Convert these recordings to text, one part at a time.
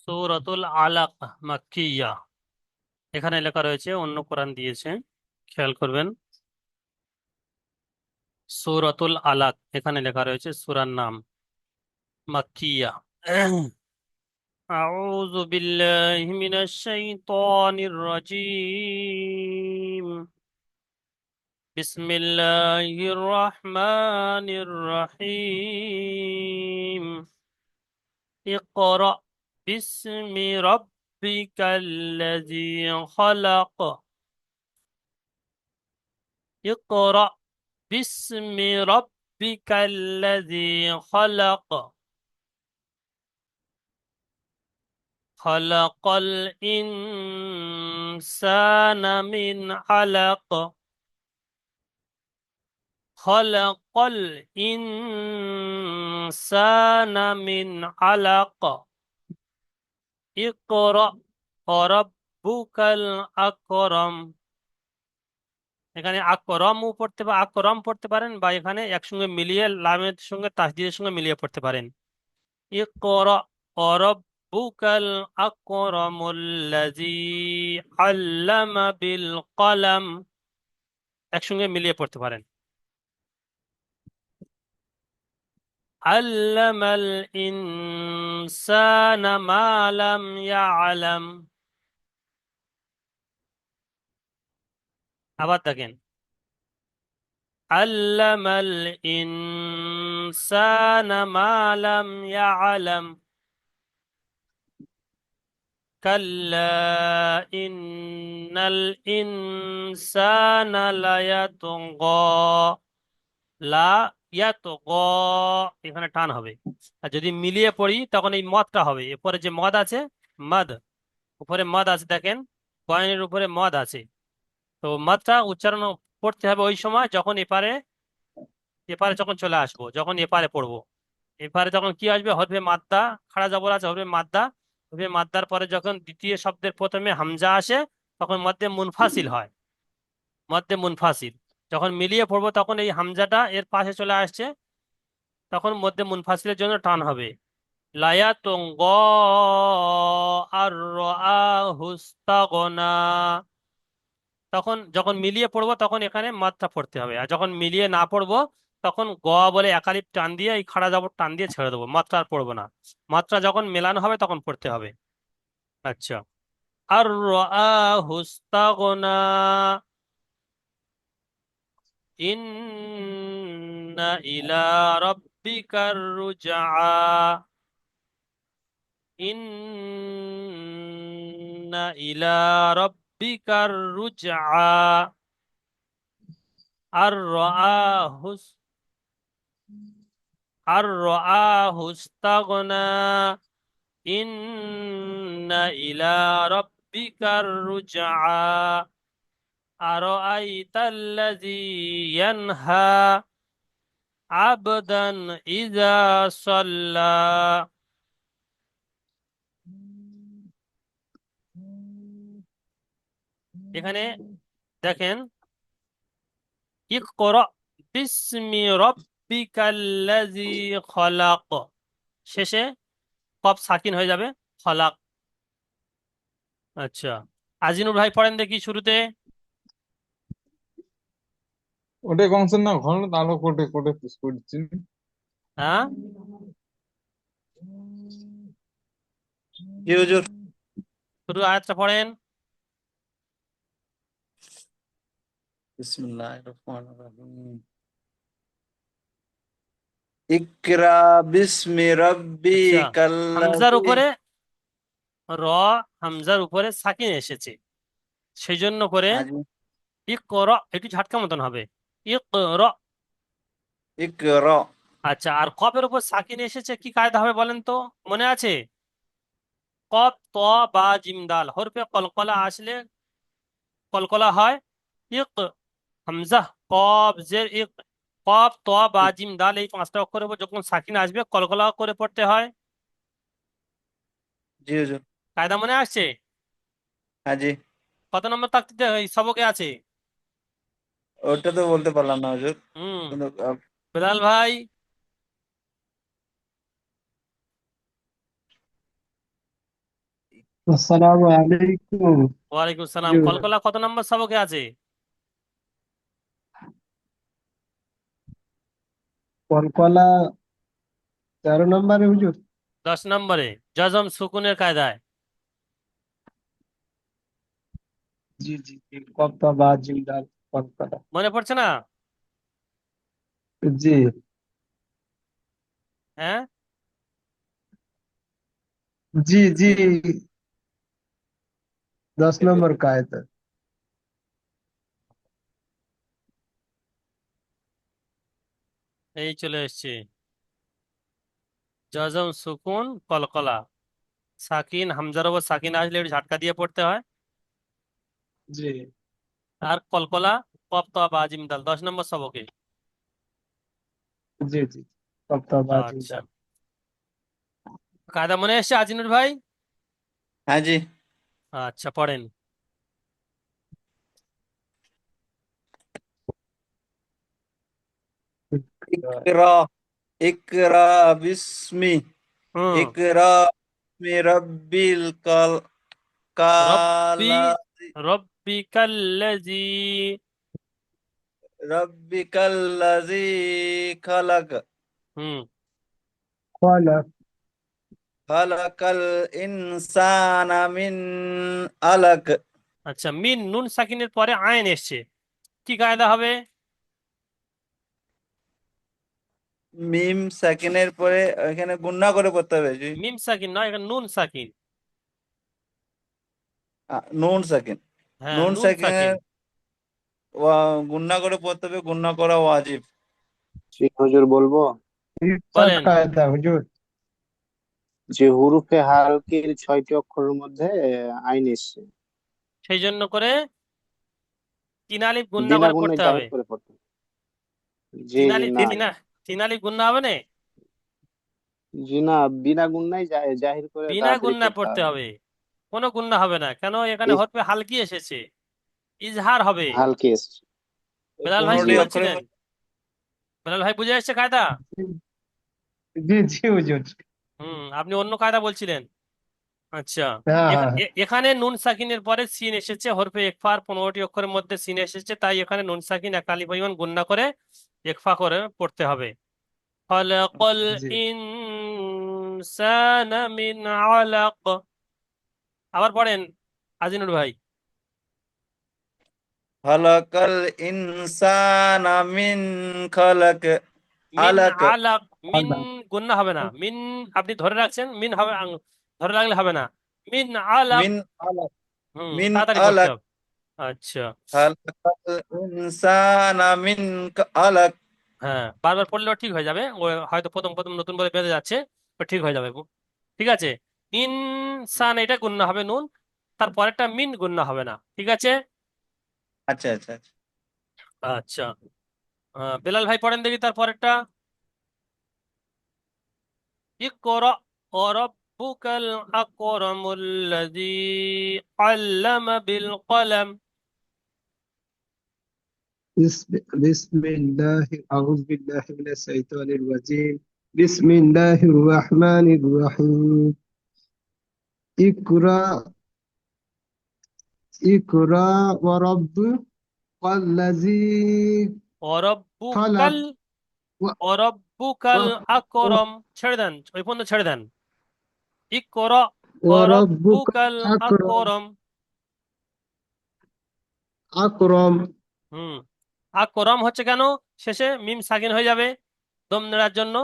সূরাতুল আলাক মাক্কিয়া। এখানে লেখা রয়েছে, অন্য কোরআন দিয়েছে, খেয়াল করবেন। সূরাতুল আলাক এখানে লেখা রয়েছে সূরার নাম মাক্কিয়া। আউযু বিল্লাহি মিনাশ শাইতানির রাজীম। বিসমিল্লাহির রহমানির রহিম। ইকরা বিসমি রাব্বিকাল্লাযী খালাক। ইকরা বিসমি রাব্বিকাল্লাযী খালাক। খালাকাল ইনসানা মিন আলাক। খালাকাল ইনসানা মিন আলাক। ইকরা রাব্বুকাল আকরাম। এখানে আকরমও পড়তে বা আকরম পড়তে পারেন, বা এখানে একসঙ্গে মিলিয়ে লামের সঙ্গে তাসদীদের সঙ্গে মিলিয়ে পড়তে পারেন। ইকরা রাব্বুকাল আকরামুল্লাযী আল্লামা বিল কলম। একসঙ্গে মিলিয়ে পড়তে পারেন। আল্লামাল ইনসানা মা লাম ইয়ালাম। আবার দেখেন, আল্লামাল ইনসানা মা লাম ইয়ালাম। কাল্লা ইন্নাল ইনসানা লায়াতগা। লা ইয়াতগা, এখানে টান হবে। আর যদি মিলিয়ে পড়ি তখন এই মদটা হবে, এরপরে যে মদ আছে, মদ, উপরে মদ আছে দেখেন, কয়েনের উপরে মদ আছে। তো মদটা উচ্চারণ করতে হবে ওই সময় যখন এপারে এপারে যখন চলে আসবো, যখন এপারে পড়বো। এপারে যখন কি আসবে, হরফে মাদ্দা, খাড়া জবর আছে হরফে মাদ্দা। হরফে মাদ্দার পরে যখন দ্বিতীয় শব্দের প্রথমে হামজা আসে, তখন মধ্যে মুনফাসিল হয়। মধ্যে মুনফাসিল যখন মিলিয়ে পড়বো তখন এই হামজাটা এর পাশে চলে আসছে, তখন মধ্যে মুনফাসিলের জন্য টান হবে। লায়াতুন আর হুস্তাগনা। তখন যখন মিলিয়ে পড়বো তখন এখানে মাত্রা পড়তে হবে, আর যখন মিলিয়ে না পড়বো তখন গ বলে একালিপ টান দিয়ে এই খাড়া জবর টান দিয়ে ছেড়ে দেবো, মাত্রা আর পড়বো না। মাত্রা যখন মেলানো হবে তখন পড়তে হবে। আচ্ছা, আর হুস্তাগনা। ইন্না ইলা রাব্বিকার রুজআ। ইন্না ইলা রাব্বিকার রুজআ। আর রাআহুস আর রাআহুস্তাগনা। ইন্না ইলা রাব্বিকার রুজআ। আরাআইতাল্লাযী ইয়ানহা আবদান ইযা সাল্লা। এখানে দেখেন, ইকরা বিসমি রাব্বিকাল্লাযী খলাক, শেষে কফ সাকিন হয়ে যাবে, খলাক। আচ্ছা, আজিনুর ভাই পড়েন দেখি শুরুতে। ఒకటే కాన్సెప్ట్ నా ঘন তাহলে কোটে কোটে করছি হ্যাঁ, জি হুজুর। শুরু আয়াতটা পড়েন। বিসমিল্লাহির রহমানির রহিম। ইকরা বিসমি আচ্ছা, হামজার রাব্বিকাল্লাযী। উপরে র, হামজার উপরে সাকিন এসেছে, সেই জন্য করে আজি ইকরা একটু ঝাটকা মতন হবে, ইকরা। ইকরা। আচ্ছা, আর কফের উপর সাকিন এসেছে, কি কায়দা হবে বলেন তো, মনে আছে? কফ ত বা জিম দাল হরফে কলকলা আসলে কলকলা হয়। ইক, হামজা, কফ জের ইক। কফ ত বা জিম দাল এই পাঁচটা অক্ষরের উপর যখন সাকিন আসবে কলকলা করে পড়তে হয়। জি হুজুর। কায়দা মনে আসছে? আজি কত নম্বর তাকতিতে এই সবকে আছে? ওটা তো বলতে পারলাম না হুজুর, হুম, কিন্তু বেলাল ভাই। আসসালামু আলাইকুম। ওয়ালাইকুম সালাম। হুজুর, কলকলা কত নম্বর সবকে আছে? কলকলা 13 নম্বরে হুজুর। 10 নম্বরে। জজম সুকুনের কায়দায়। জি জি জি, কপ্তা বা জিন্দাল কলকলা। মনে পড়ছে না? জি হ্যাঁ, জি জি, 10 নম্বর কায়দা। এই চলে এসছে। জজম সুকুন কলকলা। সাকিন হামজার ওপর সাকিন আসলে একটু ঝাটকা দিয়ে পড়তে হয়। জি আর কলকলা কফ ত বা জিম দাল 10 নম্বর সবকে। জি জি, কপ্তা বা আচ্ছা, জিন্দাল। কায়দা মনে এসছে আজিনুর ভাই? হ্যাঁ জি। আচ্ছা, পড়েন। ইকরা ইকরা বিস্মি হুম। ইকরা বিস্মি রাব্বিল রব্বি কালা রব্বিকাল্লাজি। রাব্বিকাল্লাযী খালাক হুম। খলক খালাকাল ইনসানা মিন আলাক। আচ্ছা, মিন নুন সাকিনের পরে আইন এসছে, কি কায়দা হবে? মিম সেকেন্ডের পরে এখানে গুণনা করে পড়তে হবে জি। মিম সাকিন নয়, এখানে নুন সাকিন। নুন সেকেন্ড, হ্যাঁ, নুন নুন সাকিন। সেকেন্ড গুণনা করে পড়তে হবে, গুণনা করা ওয়াজিব। জি হুজুর বলবো। ইরশাদ বলেন। কায়দা হুজুর। যে হুরুফে হালকির 6টি অক্ষরের মধ্যে আইন এসছে, সেই জন্য করে তিন আলিফ গুণনা বিনা করে গুণে পড়তে হবে। জাহির করে পড়তে হবে। জি তিন জি আলিফ না, তিন আলিফ গুণনা হবে না। জি না, বিনা গুণাই জাহির করে বিনা তাড়াতাড়ি গুণনা পড়তে পড়তে হবে। হবে। কোনো গুণনা হবে না, কেন? এখানে এই হরফে হালকি এসেছে, ইজহার হবে। হালকি এসছে। বেলাল ভাই কি জি 15টি অক্ষরের বলছিলেন? মধ্যে। বেলাল ভাই বুঝে আসছে কায়দা? জি জি হুজুর। আপনি অন্য কায়দা বলছিলেন। আচ্ছা, হ্যাঁ হ্যাঁ হ্যাঁ। এখানে নুন সাকিনের পরে সিন এসেছে, হরফে ইকফার 15টি অক্ষরের মধ্যে সিন এসেছে, তাই এখানে নুন সাকিন এক আলিফ পরিমাণ গুণনা করে ইকফা করে পড়তে হবে। খলাকাল জি ইনসানা মিন আলাক। আবার পড়েন আজিনুর ভাই। খালাকাল ইনসানা মিন খালাক মিন আলাক। আলাক। মিন আদা। গুণনা হবে না, মিন আপনি ধরে রাখছেন, মিন হবে, ধরে রাখলে হবে না। মিন আলাক। মিন আলাক মিন তাড়াতাড়ি পড়তে আলাক হবে। আচ্ছা। খালাকাল ইনসানা মিন আলাক। হ্যাঁ, বারবার পড়লেও ঠিক হয়ে যাবে, ও হয়তো প্রথম প্রথম নতুন বলে বেঁধে যাচ্ছে, তো ঠিক হয়ে যাবে। ঠিক আছে। ইনসান এটা গুণনা হবে নুন, তার পরেরটা মিন গুণনা হবে না, ঠিক আছে। আচ্ছা আচ্ছা আচ্ছা। আচ্ছা, বেলাল ভাই পড়েন দেখি তার পরেরটা। ইকরা ওয়ারাব্বুকাল আকরামুল্লাযী আল্লামা বিল কলম। بسم بسم الله أعوذ بالله من الشيطان الرجيم. بسم الله الرحمن الرحيم. اقرأ اقرأ وربك الذي ওয়ারাব্বুকাল خلق و- ওয়ারাব্বুকাল و- আকরম। ছেড়ে দেন, ওই পর্যন্ত ছেড়ে দেন। ইকরা وربك ওয়ারাব্বুকাল الأكرم আকরম। أكرم. হুম। আকরম হচ্ছে কেন? শেষে মিম সাকিন হয়ে যাবে দম নেড়ার জন্য।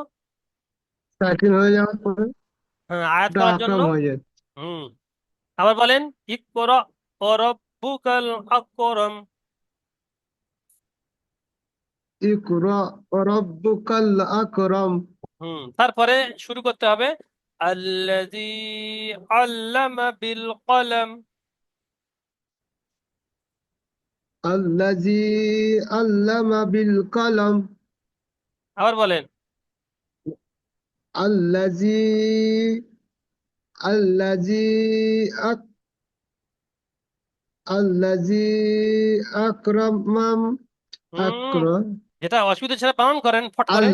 সাকিন হয়ে যাওয়ার পরে হ্যাঁ, আয়াত ওটা করার জন্য। আকরাম হয়ে যায়। হুম। আবার বলেন। ইকরা ওয়ারাব্বুকাল আকরম। اقرأ وربك الأكرم তারপরে শুরু করতে হবে আল্লাযী আল্লামা বিল কলম। الذي علم بالقلم আবার বলেন। الذي الذي الذي أكرم হুম أكرم যেটা অসুবিধা সেটা বানান করেন ফট করে।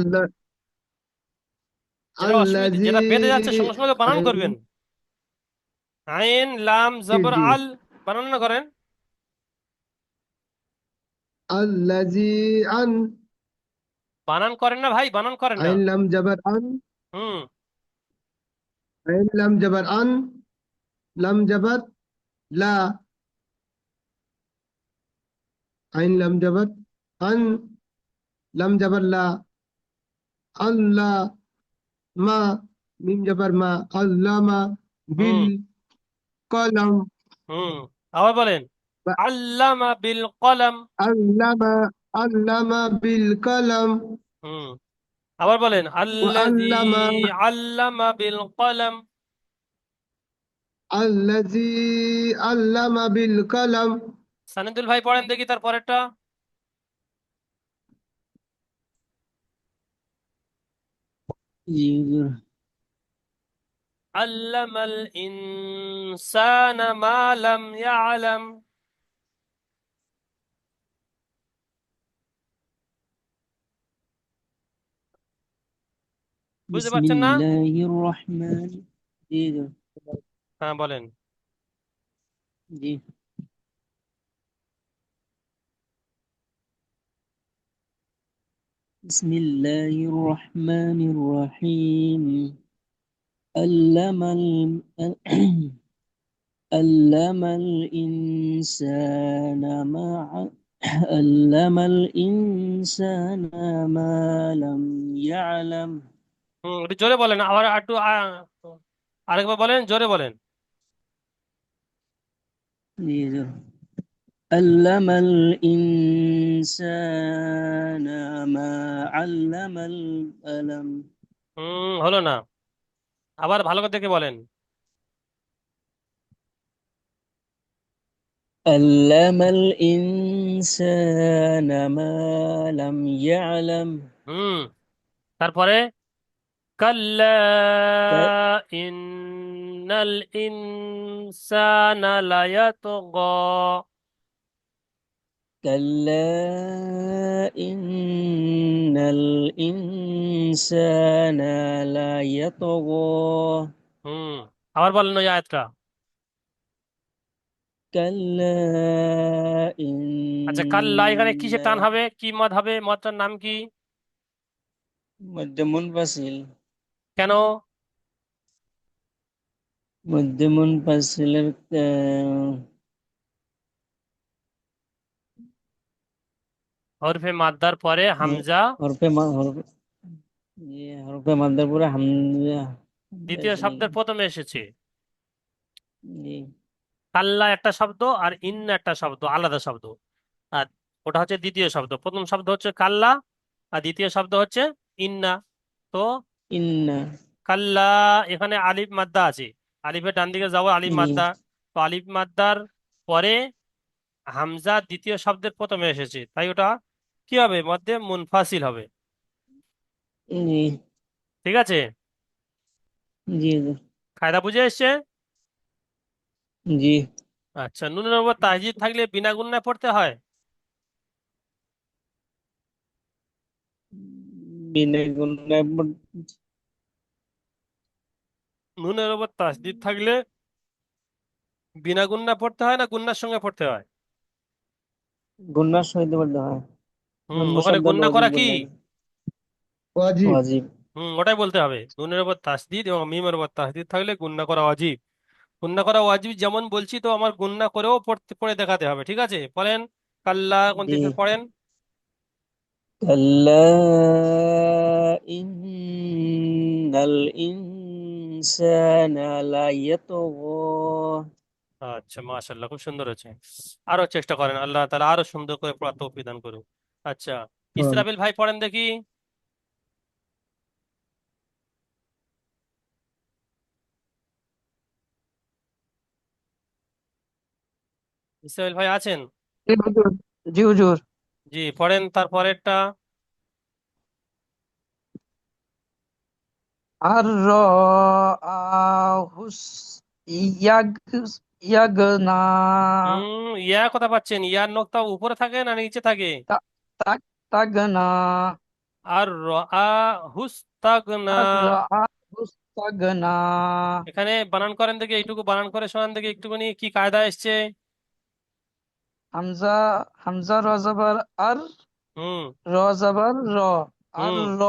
যেটা অসুবিধা, الذي যেটা বেঁধে যাচ্ছে সঙ্গে সঙ্গে তো বানান করবেন। আইন লাম জি জবর জি। আল, বানান না করেন। আল্লাজি আন, বানান করেন না ভাই, বানান করেন না। আইন লাম জাবার আন, হুম। আইন লাম জাবার আন, লাম জাবার লা, আইন লাম জাবার আন, লাম জাবার লা, আল্লাহ মা, মিম জাবার মা, আল্লামা বিল হুম। কলম, হুম। আবার বলেন, আল্লামা বিল কলম। আল্লামা, আল্লামা বিল কলম, হুম। আবার বলেন, ও আল্লাযী আল্লামা, আল্লামা বিল কলম। আল্লাজি আল্লামা বিল কলম। সানিদুল ভাই পড়েন দেখি তার পরেরটা। জি হুজুর। আল্লামাল ইনসানা মা লাম ইয়ালাম। বুঝতে পারছেন না? বিসমিল্লাহির রহমান। জি হুজুর। হ্যাঁ বলেন। জি। বিসমিল্লাহির রহমানির রহিম। আল্লামাল আল্লামাল ইনসানা মা আল্লামাল ইনসানা মা লাম ইয়ালাম। একটু জোরে বলেন, আবার একটু আরেকবার বলেন, জোরে বলেন। জি হুজুর। علم الإنسان ما علم القلم. হলো না, আবার ভালো করে দেখে বলেন। علم الإنسان ما لم يعلم. হুম। তারপরে কাল্লা ইন্নাল ইনসানা লায়াতগা। كلا إن الإنسان لا يطغى. হুম। আবার বলেন ওই আয়াতটা। كلا আচ্ছা, কাল্লা এখানে إن কিসে টান হবে, কি মদ হবে, মদটার নাম কি? مد منفصل. কেন? مد منفصل. হরফে মাদ্দার পরে হামজা হরফে হরফে মাদ্দার পরে হামজা দ্বিতীয় আছে নাকি? শব্দের প্রথমে এসেছে। জি। কাল্লা একটা শব্দ আর ইন্না একটা শব্দ, আলাদা শব্দ। আর ওটা হচ্ছে দ্বিতীয় শব্দ, প্রথম শব্দ হচ্ছে কাল্লা আর দ্বিতীয় শব্দ হচ্ছে ইন্না। তো ইন্না। কাল্লা, এখানে আলিফ মাদ্দা আছে, আলিফের ডান দিকে যাবো আলিফ জি মাদ্দা। তো আলিফ মাদ্দার পরে হামজা দ্বিতীয় শব্দের প্রথমে এসেছে, তাই ওটা কি হবে, মধ্যে মুনফাসিল হবে। জি ঠিক আছে? জি কায়দা বুঝে এসছে? জি। আচ্ছা, নুনের উপর তাহজিদ থাকলে বিনা গুণনায় পড়তে হয়। বিনা গুণায় নুনের উপর তাসদিদ থাকলে বিনা গুণনা পড়তে হয় না গুণনার সঙ্গে পড়তে হয়? গুণার সহিত পড়তে হয়। ওখানে মুসাদ্দাল গুণনা ওয়াজিব করা কি? বললেন। ওয়াজিব। ওয়াজিব। ওটাই বলতে হবে, নুনের উপর তাসদিদ এবং মিমের উপর তাসদিদ থাকলে গুণনা করা ওয়াজিব। গুণনা করা ওয়াজিব যেমন বলছি, তো আমার গুণনা করেও পড়ে দেখাতে হবে, ঠিক আছে? পড়েন, কাল্লা কোন জি। থেকে পড়েন? কাল্লা ইন্নাল ইনসানা লা ইয়াতগা। আচ্ছা, মাশাআল্লাহ, খুব সুন্দর হয়েছে। আরো চেষ্টা করেন, আল্লাহ তাআলা আরো সুন্দর করে পড়ার তৌফিক দান করুন। আচ্ছা, হ্যাঁ। ইসরাফিল ভাই পড়েন দেখি। ইসরাফিল ভাই আছেন? জি হুজুর। জি হুজুর। জি, পড়েন তার পরেরটা। আর র আহুস ইয়াগ ইয়াগনা ইয়া কথা পাচ্ছেন, ইয়ার নক্তা উপরে থাকে না নিচে থাকে? তা তাক তাগনা আর হুস্তাগনা। আর আহুস তাগনা এখানে বানান করেন দেখে এইটুকু বানান করে শোনান দেখে একটুখানি কি কায়দা এসছে। হামজা হামজা র জবর আর হুম র জবর র আর হুম র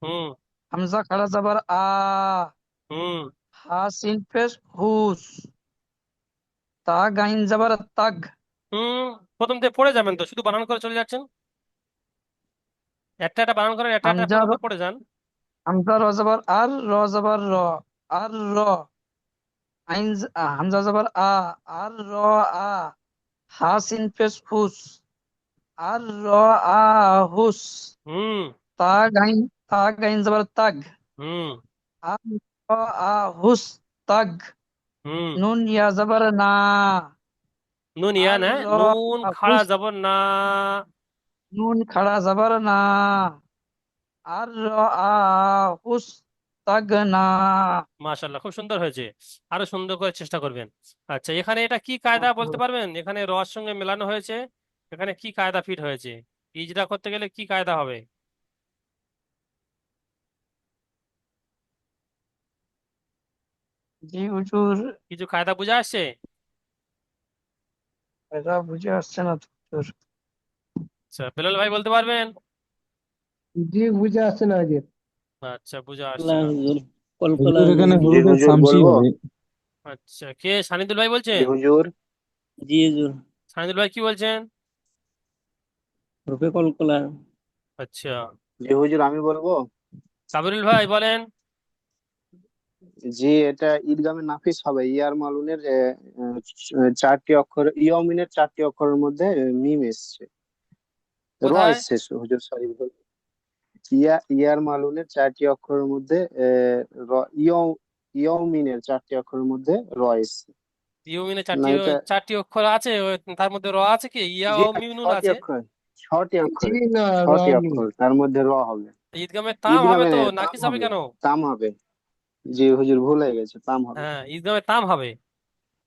হুম হামজা খাড়া জবর আ হুম হা সিন পেশ হুস তা গাইন জবর তাগ হুম প্রথম থেকে পড়ে যাবেন তো, শুধু বানান করে চলে যাচ্ছেন। একটা একটা বানান করেন, একটা একটা হামজা প্রথম থেকে পড়ে যান। হামজা র জবর আর র জবর র আর র হামজা জবর আর র আ হা সিন পেশ হুস আর র আ হুস হুম তা গাইন জবর তাগ হুম আর র আ হুস তাগ হুম নুন ইয়া জবর না নুন ইয়া আর না, র নুন আ খাড়া হুস যাব না। নুন খাড়া জবর না আর র আ হুস তাগ না মাশাল্লাহ, খুব সুন্দর হয়েছে। আরো সুন্দর করে চেষ্টা করবেন। আচ্ছা, এখানে এটা কি কায়দা বলতে পারবেন? এখানে রর সঙ্গে মেলানো হয়েছে, এখানে কি কায়দা ফিট হয়েছে? ইজরা করতে গেলে কি কায়দা হবে? জি হুজুর কিছু কায়দা বুঝে আসছে? এটা বুঝে আসছে না তো হুজুর। আচ্ছা, বেলাল ভাই বলতে পারবেন? জি বুঝে আসছে না যে। আচ্ছা, বুঝে আসছে কলকলা না। হুজুর, কলকলা হুজুর হুজুর। এখানে জি হুরুফে হুজুর শামসি বলবো। হবে। আচ্ছা, কে সানিদুল ভাই জি বলছেন? হুজুর। জি হুজুর, সানিদুল ভাই কি বলছেন? রূপে কলকলা। আচ্ছা, জি হুজুর আমি বলবো। কাবিরুল ভাই বলেন। জি এটা ঈদগামে নাফিস হবে। ইয়ার মালুনের চারটি অক্ষর, ইয়মিনের চারটি অক্ষরের মধ্যে মিম এসছে, র কোথায়? এসছে হুজুর, সরি। ইয়ার মালুনের চারটি অক্ষরের মধ্যে র, ইয়মিনের চারটি অক্ষরের মধ্যে র এসছে। ইউমিনে না এটা, চারটি অক্ষর আছে, তার মধ্যে র আছে কি? ইয়া জি ও না, মিম নুন ছটি আছে। অক্ষর, ছটি জি অক্ষর, না, ছটি রনি। অক্ষর, তার মধ্যে র হবে। ঈদগামে তাম হবে ঈদগামে তো, তাম নাকিস হবে হবে, কেন? তাম হবে। জি হুজুর ভুল হয়ে গেছে, তাম হবে। হ্যাঁ, ঈদগামে তাম হবে।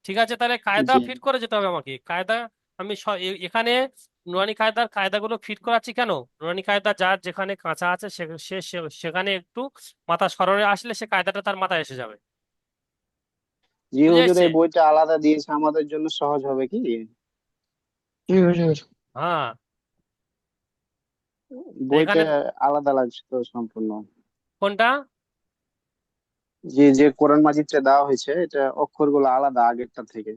ঠিক আছে, তাহলে কায়দা জি ফিট করে যেতে হবে আমাকে। কায়দা আমি এখানে নুরানি কায়দার কায়দাগুলো ফিট করাচ্ছি কেন? নুরানি কায়দা যার যেখানে কাঁচা আছে সেখানে একটু মাথা সরলে আসলে সে কায়দাটা তার মাথায় এসে যাবে। জি বুঝে হুজুর, এসছে? এই বইটা আলাদা দিয়েছে আমাদের জন্য, সহজ হবে কি? জি হুজুর হ্যাঁ, তো বইটা এখানে আলাদা লাগছে তো সম্পূর্ণ। কোনটা? যে যে কোরআন মাজিদটা দেওয়া হয়েছে, এটা অক্ষরগুলো আলাদা আগেরটা থেকে।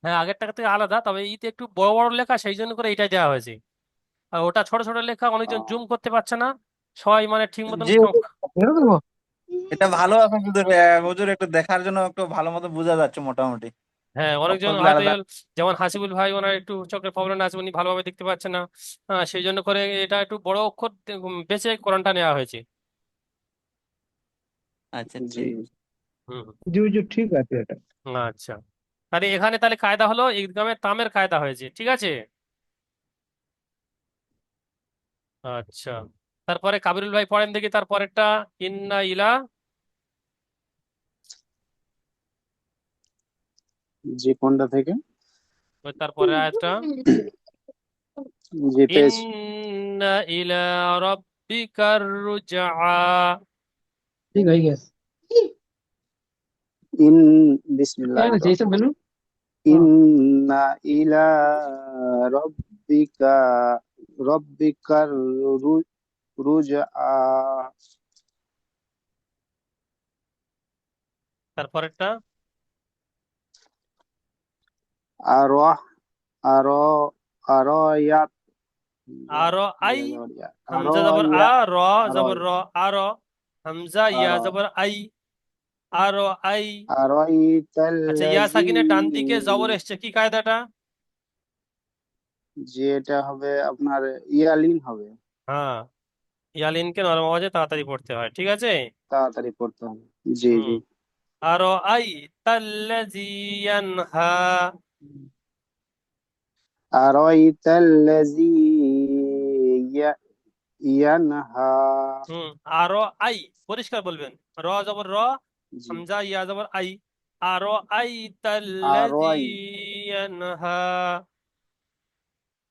হ্যাঁ, আগের টাকা থেকে আলাদা, তবে ইতে একটু বড় বড় লেখা, সেই জন্য করে এটাই দেওয়া হয়েছে। আর ওটা ছোট ছোট লেখা, অনেকজন জুম আহ, করতে পারছে না, সবাই মানে ঠিক মতন জি হুজুর, এটা ভালো আছে হুজুর। হুজুর একটু দেখার জন্য একটু ভালো মতো বোঝা যাচ্ছে মোটামুটি, হ্যাঁ, অনেকজন অক্ষরগুলো হয়তো আলাদা। যেমন হাসিবুল ভাই, ওনার একটু চোখের প্রবলেম আছে, উনি ভালোভাবে দেখতে পাচ্ছেন না। হ্যাঁ, সেই জন্য করে এটা একটু বড় অক্ষর বেছে কোরআনটা নেওয়া হয়েছে। আচ্ছা জি ঠিক। হুম হুম। জি হুজুর ঠিক আছে এটা। আচ্ছা, তাহলে এখানে তাহলে কায়দা হলো ঈদগামে তামের কায়দা হয়েছে, ঠিক আছে। আচ্ছা, তারপরে কাবিরুল ভাই পড়েন দেখি তারপরেরটা। ইন্না ইলা। জি কোনটা থেকে? ওই তারপরে আয়াতটা। জি পেয়েছি। ইন্না ইলা রাব্বিকার রুজআ। ঠিক হয়ে গেছে। ইন, কেন বিসমিল্লাহির এইসব রহমানির বেলুন? রহিম। ইন্না ইলা রব্বিকা, রব্বিকার রুজআ। তারপরেরটা। আর, আর, আর ইয়াত, আর আই, আর হামজা জবর ইয়া, আ, র আর, জবর র, আর হামজা আর, ইয়া জবর আই, আর আই। আর আচ্ছা, ইয়া ইতাল্লাজি, সাকিনের ডান দিকে জবর এসছে, কি কায়দাটা? যে এটা হবে আপনার ইয়ালিন হবে, হ্যাঁ, ইয়ালিনকে নরম আওয়াজে তাড়াতাড়ি পড়তে হয়, ঠিক আছে। তাড়াতাড়ি পড়তে হবে। জি হুম। জি। আর I তাল্লাজি ইয়ানহা। R ইতাল্লাজি ইয়ানহা। Hmm. R I, পরিষ্কার বলবেন। র জবর র, জি। হামজা ইয়া জবর আই। আর আই আর তাল্লাজি ইয়ানহা।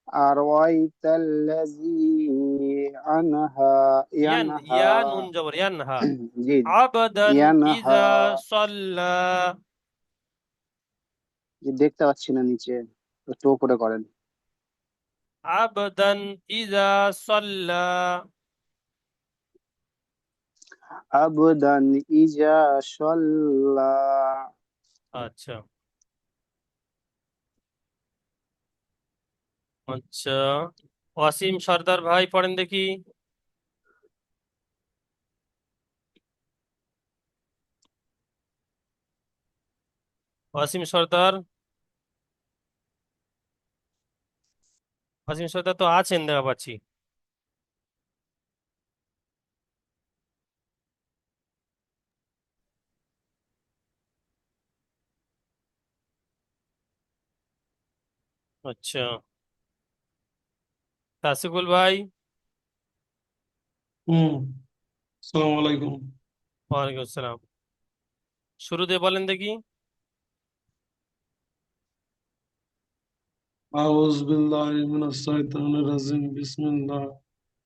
أرأيت الذي أنهى ইয়া ينهى নুন জবর ইয়ানহা জি আবদান ينهى ইজা সাল্লা জি দেখতে পাচ্ছি না নিচে, একটু উপরে করেন। আবদান ইজা সাল্লা عبدا إذا صلى। আচ্ছা আচ্ছা ওয়াসিম সর্দার ভাই পড়েন দেখি। ওয়াসিম সর্দার, ওয়াসিম সর্দার তো আছেন দেখা পাচ্ছি। আচ্ছা তাসিকুল ভাই, হুম। আসসালামু আলাইকুম। ওয়ালাইকুম আসসালাম, শুরুতে বলেন দেখি। আউযু বিল্লাহি মিনাশ শাইতানির রাজিম। বিসমিল্লাহির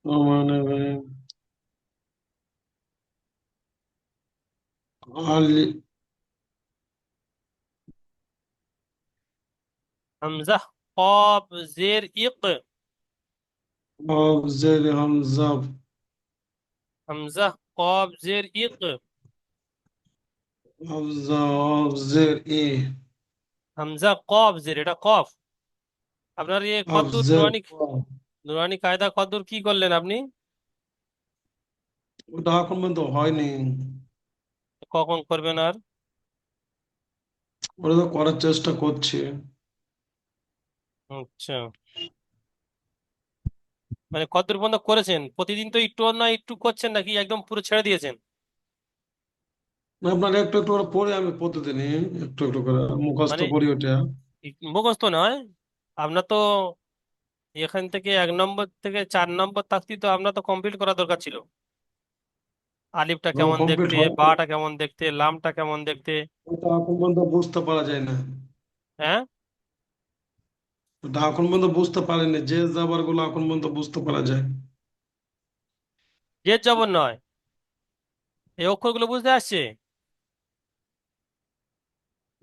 রহমানির রহিম। আলি হামজা কব জের ইক, কফ জের হামজা। হামজা কব জের ইক, হামজা কফ জের ই। হামজা কব জের, এটা কফ। আপনার ইয়ে কফ কদ্দুর জের নুরানি, ক। নুরানি কায়দা কদ্দুর কি করলেন আপনি? ওটা এখন পর্যন্ত হয়নি। কখন করবেন আর? ওটা তো করার চেষ্টা করছি। আচ্ছা মানে কদ্দুর পর্যন্ত করেছেন? প্রতিদিন তো একটু না একটু করছেন নাকি একদম পুরো ছেড়ে দিয়েছেন? না, আপনার একটু একটু করে পড়ি আমি প্রতিদিনই, একটু একটু করে মুখস্থ মানে করি ওটা। মুখস্থ নয়, আপনার তো এখান থেকে 1 নম্বর থেকে 4 নম্বর তাকতি তো আপনার তো কমপ্লিট করা দরকার ছিল। আলিফটা কেমন কমপ্লিট দেখতে, হয়। বাটা কেমন দেখতে, লামটা কেমন দেখতে। ওটা এখন পর্যন্ত বুঝতে পারা যায় না। হ্যাঁ ওটা এখন পর্যন্ত বুঝতে পারিনি, যে যাবার গুলো এখন পর্যন্ত বুঝতে পারা যায়। জেদ জবর নয়, এই অক্ষরগুলো বুঝতে আসছে?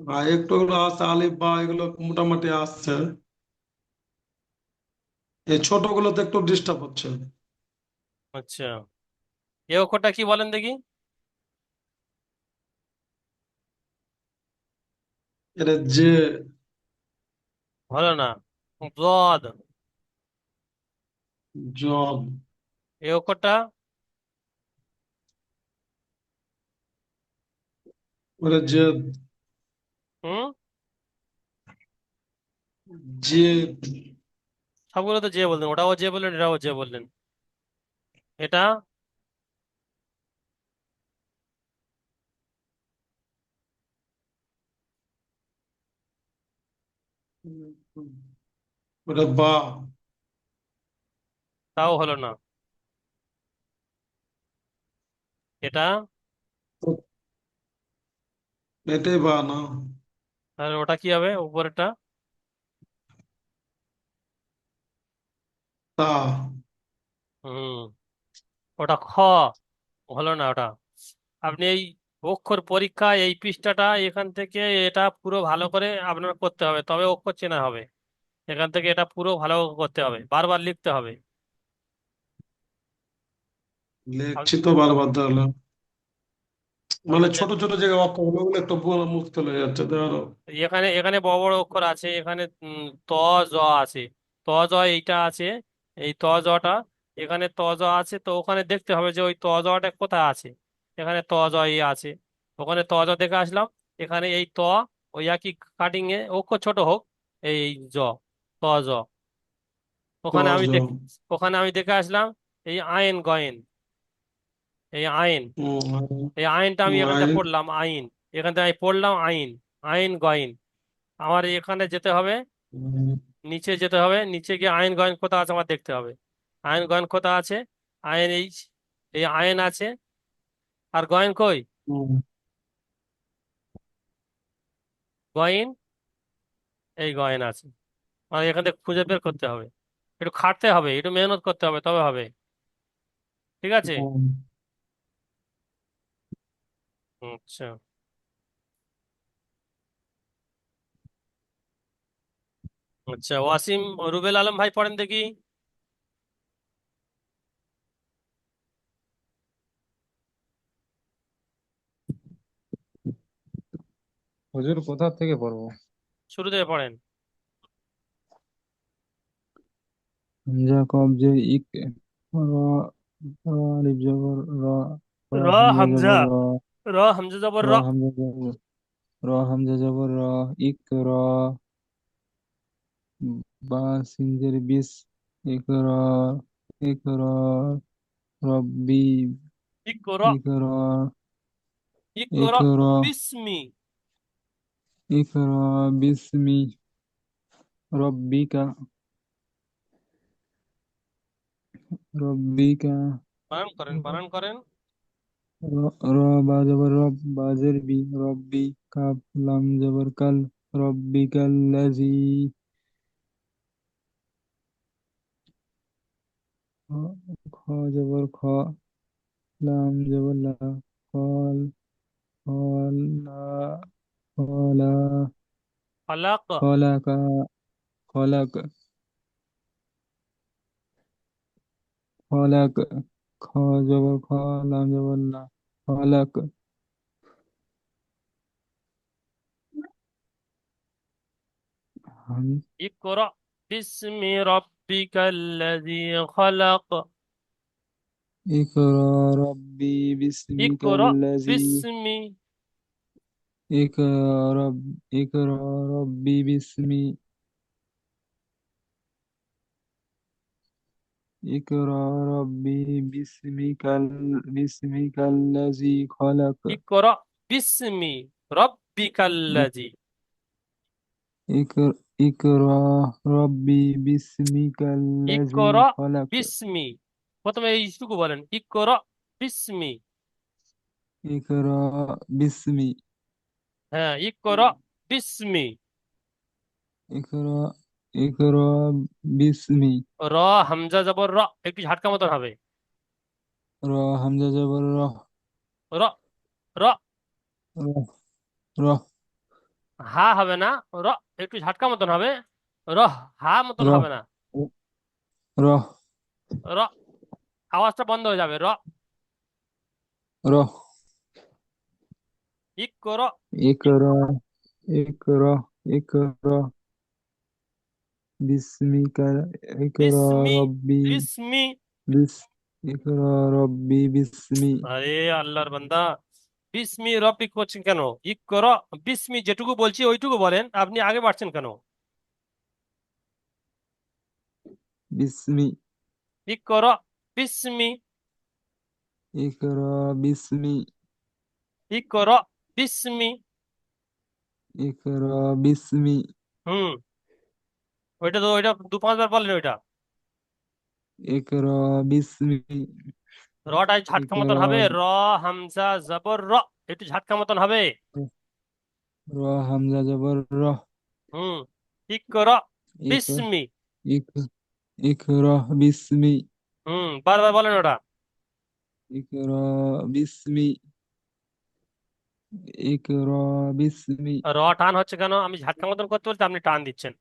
আর একটু এগুলো আছে, আলিফ বা এগুলো মোটামুটি আসছে। এই ছোট গুলোতে একটু ডিস্টার্ব হচ্ছে। আচ্ছা এই অক্ষরটা কি বলেন দেখি। এটা যে হলো না, জদ। জব। এই অক্ষরটা ওটা যে হুম, যে সবগুলো তো যে বললেন, ওটাও যে বললেন এটাও যে বললেন। এটা ওটা বা। তাও হলো না। এটা এটাই বা না। আর ওটা কি হবে উপরেরটা? তা হুম, ওটা খ, হলো না ওটা। আপনি এই অক্ষর পরীক্ষা এই পৃষ্ঠাটা এখান থেকে এটা পুরো ভালো করে আপনার করতে হবে, তবে অক্ষর চেনা হবে। এখান থেকে এটা পুরো ভালো করতে হবে, বারবার লিখতে হবে। আপ- লিখছি তো বারবার তাহলে। মানে আপনি ছোট ছোট জায়গায় অক্ষর গুলো একটু পুরো মুশকিল হয়ে যাচ্ছে ধরো। এখানে এখানে বড় বড় অক্ষর আছে, এখানে ত জ আছে, ত জ এইটা আছে, এই ত জটা এখানে ত জ আছে, তো ওখানে দেখতে হবে যে ওই ত জটা কোথায় আছে। এখানে ত জ এই আছে, ওখানে ত জ দেখে আসলাম। এখানে এই ত ওই একই কাটিং এ অক্ষর ছোট হোক, এই জ, ত জ, ওখানে সহজ। আমি দেখ, ওখানে আমি দেখে আসলাম এই আইন গয়েন, এই আইন, এই আইনটা আমি এখান থেকে আইন। পড়লাম আইন, এখান থেকে আমি পড়লাম আইন, আইন গয়েন। আমার এখানে যেতে হবে, নিচে যেতে হবে, নিচে গিয়ে আইন গয়েন কোথা আছে আমার দেখতে হবে। আইন গয়েন কোথা আছে? আইন এই, এই আইন আছে, আর গয়েন কই? গয়েন, এই গয়েন আছে, আমার এখান থেকে খুঁজে বের করতে হবে। একটু খাটতে হবে, একটু মেহনত করতে হবে, তবে হবে। ঠিক আছে। আচ্ছা। আচ্ছা, ওয়াসিম রুবেল আলম ভাই পড়েন দেখি। হুজুর কোথা থেকে পড়বো? শুরু থেকে পড়েন। হামজা কব যে ইক, র, র আলিফ জবর র, র র হামজা হামজা, জবর র, র হামজা জবর র র। হামজা জবর র, হামজা জবর র, ইক র, বা সিনজের বিস, ইক র, ইক র, রব্বি, ইকরা, ইক র, ইক ইকরা র, বিস্মি। ইক র বিসমি রব্বিকা, রব্বিকা, বানান করেন, বানান করেন। র, র বা জবর রব, বাজের বি, রব্বি, কাপ লাম জবর কাল, রব্বিকাল লাজি, খ, খ জবর খ, লাম জবর লা, কল, কলা, কলা, ফালাক, খলাকা, খলাক, খলাক, খ জবর খ, লাম জবর লা, খলাক, হাম, ইকরা বিস্মি রাব্বিকাল্লাযী খালাক। ইকরা রব্বি ইকরা বিসমিকাল্লাজি, বিস্মি, ইকরা, ইকরা রব্বি বিসমি, ইকরা রব্বি বিসমিকাল, বিসমিকাল্লাজি খলাক, ইকরা বিস্মি রাব্বিকাল্লাযী। ইকর, ইকরা রব্বি বিসমিকাল্লাজি ইকরা খলাক, বিস্মি, প্রথমে এইটুকু বলেন, ইকরা বিস্মি। ইকরা বিসমি, হ্যাঁ, ইকরা বিস্মি। ইকরা, ইকরা বিসমি, র হামজা জবর র, একটু ঝাটকা মতন হবে। র হামজা জবর র, র, র। র, র, হা হবে না, র একটু ঝাটকা মতন হবে। র, হা মতন র, হবে না। র, র, আওয়াজটা বন্ধ হয়ে যাবে। র, র, ইকরা ইকরা, ইকরা, ইকরা বিসমিকা, ইকরা বিস্মি, রব্বি বিস্মি। বিস, ইকরা রব্বি বিসমি, আরে আল্লাহর বান্দা, বিস্মি রব্বিক করছেন কেন? ইকরা বিস্মি, যেটুকু বলছি ওইটুকু বলেন, আপনি আগে বাড়ছেন কেন? বিসমি, ইকরা বিস্মি, ইকরা বিসমি, ইকরা বিস্মি। ইকরা বিসমি, হুম, ওইটা তো, ওইটা দু পাঁচবার বলেন ওইটা। ইকরা বিসমি, রটাই ঝাটকা মতন ইকরা, হবে। র হামজা জবর র, একটু ঝাটকা মতন হবে। র হামজা জবর র, হুম, ইকরা ইক, বিস্মি। ইক, ইকরা বিসমি, বারবার বলেন ওটা। ইকরা বিসমি, ইকরা বিসমি, র টান হচ্ছে কেন? আমি ঝাটকা মতন করতে বলতে আপনি টান দিচ্ছেন।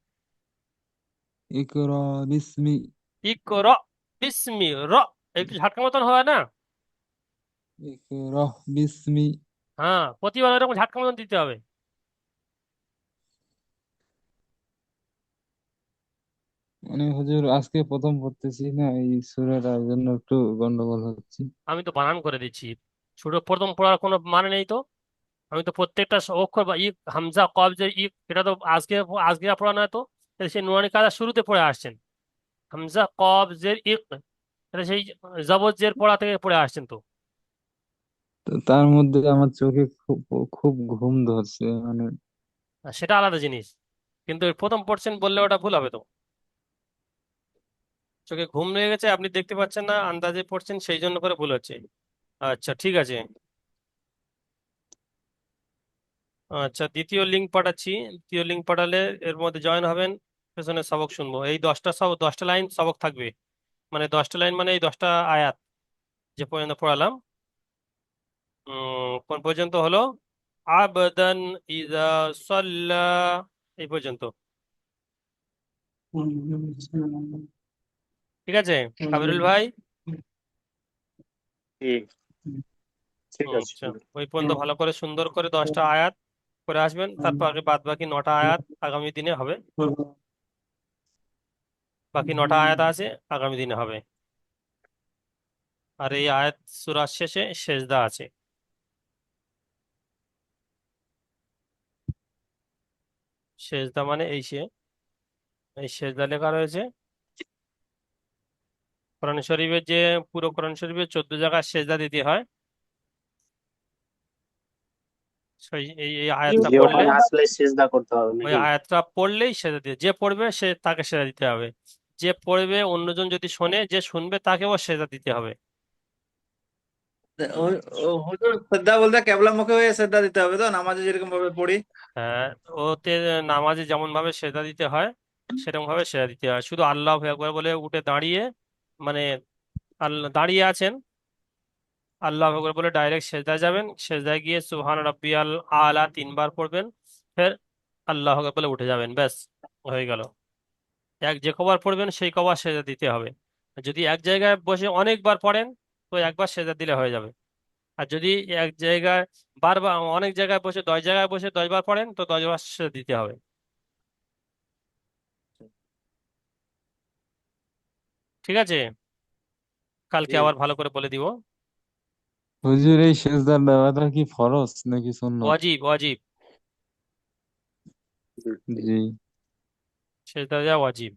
ইকরা বিসমি, ইকরা বিস্মি র, একটু ঝাটকা মতন হয় না? ইকরা বিসমি। হ্যাঁ, প্রতিবার এরকম ঝাটকা মতন দিতে হবে। মানে হুজুর আজকে প্রথম পড়তেছি না এই সূরাটার জন্য একটু গন্ডগোল হচ্ছে। আমি তো বানান করে দিচ্ছি, ছোট প্রথম পড়ার কোনো মানে নেই তো। আমি তো প্রত্যেকটা অক্ষর বা ই হামজা কব যে ই, এটা তো আজকে আজকে পড়া নয় তো। এটা সেই নুরানি কায়দা শুরুতে পড়ে আসছেন। হামজা কব জের ইক, এটা সেই জবর জের পড়া থেকে পড়ে আসছেন তো। তো তার মধ্যে আমার চোখে খুব, খুব ঘুম ধরছে মানে। আর সেটা আলাদা জিনিস, কিন্তু প্রথম পড়ছেন বললে ওটা ভুল হবে তো। চোখে ঘুম লেগে গেছে, আপনি দেখতে পাচ্ছেন না, আন্দাজে পড়ছেন, সেই জন্য করে ভুল হচ্ছে। আচ্ছা, ঠিক আছে। আচ্ছা, দ্বিতীয় লিঙ্ক পাঠাচ্ছি। দ্বিতীয় লিঙ্ক পাঠালে এর মধ্যে জয়েন হবেন। পেছনে সবক শুনবো। এই 10টা লাইন সবক থাকবে, মানে 10টা লাইন মানে এই 10টা আয়াত যে পর্যন্ত পড়ালাম। কোন পর্যন্ত হলো? আবদান ইজা সাল্লা, এই পর্যন্ত। ঠিক আছে কাবিরুল ভাই? ঠিক ঠিক আছে। আচ্ছা, ওই পর্যন্ত ভালো করে সুন্দর করে 10টা আয়াত করে আসবেন, তারপর বাদ বাকি 9টা আয়াত আগামী দিনে হবে। বাকি 9টা আয়াত আছে, আগামী দিনে হবে। আর এই আয়াত সূরার শেষে সেজদা আছে। সেজদা মানে এই সেজদা লেখা রয়েছে কোরআন শরীফের, যে পুরো কোরআন শরীফের 14 জায়গায় সেজদা দিতে হয়। এই আয়াতটা যে পড়লে, ওখানে আসলে সিজদা করতে হবে ওই নাকি? আয়াতটা পড়লেই সেজদা দিয়ে, যে পড়বে সে তাকে সেজদা দিতে হবে। যে পড়বে অন্যজন যদি শোনে, যে শুনবে তাকেও সেজদা দিতে হবে। হুজুর শ্রদ্ধা বলতে কেবলা মুখে হয়ে শ্রদ্ধা দিতে হবে তো, নামাজে যেরকম ভাবে পড়ি? হ্যাঁ, ওতে নামাজে যেমন ভাবে সেজদা দিতে হয় সেরকম ভাবে সেজদা দিতে হয়। শুধু আল্লাহু আকবার বলে উঠে দাঁড়িয়ে, মানে আল্লাহ দাঁড়িয়ে আছেন, আল্লাহু আকবার বলে ডাইরেক্ট সেজদায় যাবেন, সেজদায় গিয়ে সুবহান রাব্বিয়াল আলা 3 বার পড়বেন, ফের আল্লাহু আকবার বলে উঠে যাবেন, ব্যাস হয়ে গেল। যে কবার পড়বেন সেই কবার সেজদা দিতে হবে। আর যদি এক জায়গায় বসে অনেকবার পড়েন তো একবার সেজদা দিলে হয়ে যাবে। আর যদি এক জায়গায় বারবার, অনেক জায়গায় বসে 10 জায়গায় বসে 10বার পড়েন তো 10বার সেজদা দিতে হবে। ঠিক আছে, কালকে জি। আবার ভালো করে বলে দিব। হুজুর এই সেজদা দেওয়াটা কি ফরজ নাকি সুন্নত? ওয়াজিব, ওয়াজিব, জি। সেজদা দেওয়া ওয়াজিব।